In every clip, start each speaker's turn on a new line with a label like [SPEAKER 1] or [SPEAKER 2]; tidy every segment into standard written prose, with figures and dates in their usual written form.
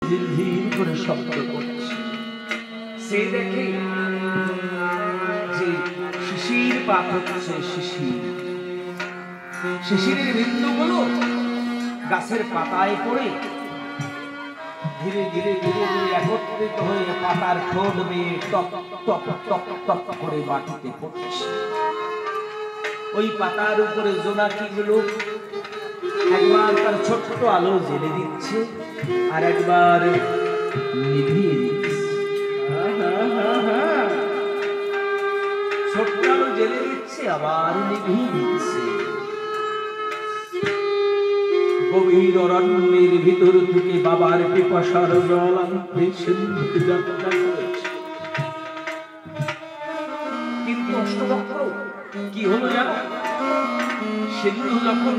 [SPEAKER 1] ঝিরঝির করে শব্দ করছে। সে দেখে যে শিশির পাত হচ্ছে, শিশিরের বিন্দুগুলো গাছের পাতায় পড়ে ধীরে ধীরে ধীরে ধীরে একত্রিত হয়ে পাতার ঠোঁট বেয়ে টপ টপ টপ টপ করে মাটিতে পড়ছে। ওই পাতার উপরে জোনাকিগুলো একবার তার ছোট্ট আলো জ্বেলে দিচ্ছে, আর একবার নিভিয়ে দিচ্ছে। ছোট্ট আলো জ্বেলে দিচ্ছে, আবার নিভিয়ে দিচ্ছে। গভীর অরণ্যের ভিতর থেকে বাবার পিপাসার জল আনতে সিন্ধু যাত্রা করেছে। কিন্তু অষ্টবক্র কি হলো জানো? সিন্ধু যখন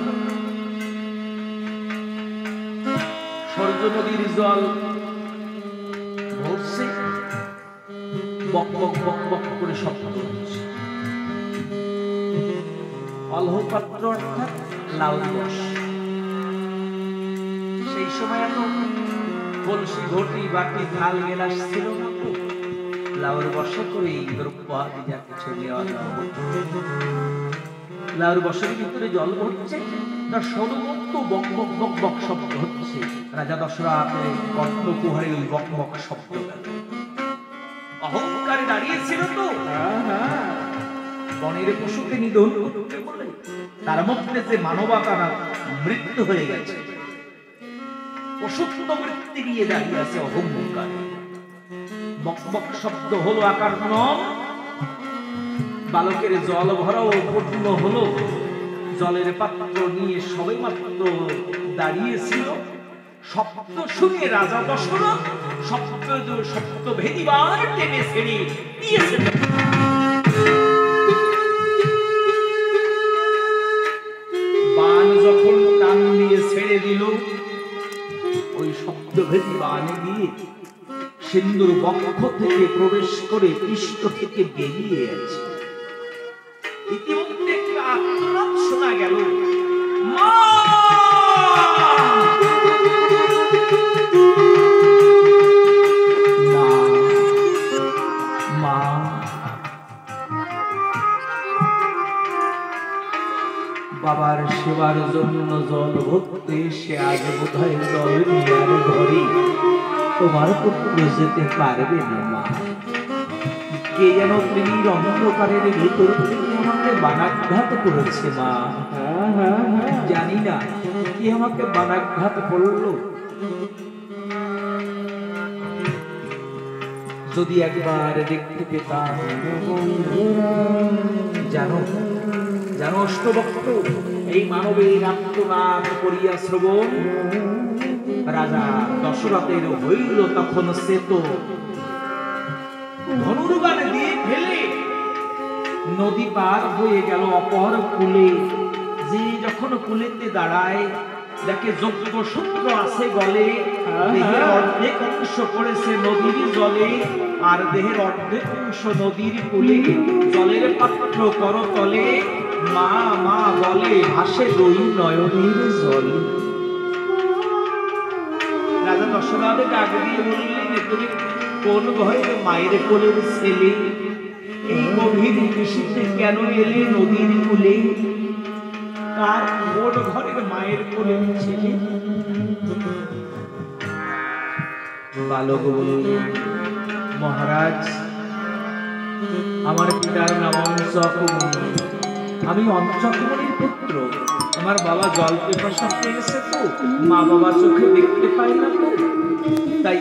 [SPEAKER 1] সরজ নদীর জল ভরছে, বক বক বক বক করে শব্দ হচ্ছে। অলহপাত্র অর্থাৎ লাউল বস, সেই সময় এত কলসি ঘটি বাটি থাল গেলাস ছিল না, লাউর বর্ষা করে দ্রব্য আদি যা কিছু নেওয়া লাউর বর্ষার ভিতরে জল ভরছে, তার সর্বত্র বক বক বক বক শব্দ হচ্ছে। রাজা দশরথের কণ্ঠকুহারে ওই বক বক শব্দ। অহংকারে দাঁড়িয়েছিল তো, বনের পশুকে নিধন করতে বলে, তার মধ্যে যে মানবতার মৃত্যু হয়ে গেছে, পশুত্ব মৃত্যু নিয়ে দাঁড়িয়ে আছে অহংকার। বক বক শব্দ হলো আকার নম, বালকের জল ভরাও পূর্ণ হলো। জলের পাত্র নিয়ে সবে মাত্র দাঁড়িয়েছিল, শব্দ শুনে রাজা দশরথ শব্দ ভেদিবার টেনে ছেড়ে দিয়েছে। বান যখন টান দিয়ে ছেড়ে দিল, ওই শব্দ ভেদি বানে দিয়ে সিন্ধুর বক্ষ থেকে প্রবেশ করে পৃষ্ঠ থেকে বেরিয়ে আছে। ইতিমধ্যে একটা আর্তনাদ শোনা গেল, মা! মা! বাবার সেবার জন্য জল ভরতে সে আজ বোধহয় জল নিয়ে ঘরে তোমার পুত্র যেতে পারবে না মা। কে যেন প্রেমীর অন্ধকারের ভিতর থেকে আমাকে বানাঘাত করেছে মা। জানি না কি আমাকে বানাঘাত করলো। যদি একবার দেখতে পেতাম। জানো জানো অষ্টবক্র, এই মানবের আত্মনাদ করিয়া শ্রবণ রাজা দশরথের হইল তখন সে তো ধনুর্বাণে দিয়ে ফেলে নদী পার হয়ে গেল অপর কূলে। যে যখন কূলেতে দাঁড়ায় দেখে যজ্ঞ সূত্র আছে গলে, দেহের অর্ধেক অংশ পড়েছে নদীর জলে, আর দেহের অর্ধেক অংশ নদীর কূলে। জলের পাত্র করতলে মা মা বলে ভাসে দুই নয়নের জলে। রাজা দশরথ ডাক দিয়ে বললেন, তুমি কোন ঘরে মায়ের কোলের ছেলে? এই গভীর নিশীথে কেন এলে নদীর কূলে? কার কোন ঘরের মায়ের কোলের ছেলে? বালক বললেন, মহারাজ, আমার পিতার নাম অঞ্চকমণি, আমি অঞ্চকমণির পুত্র। আমার বাবা জল পিপাসা পেয়েছে তো, মা বাবা চোখে দেখতে পায় না তো, তাই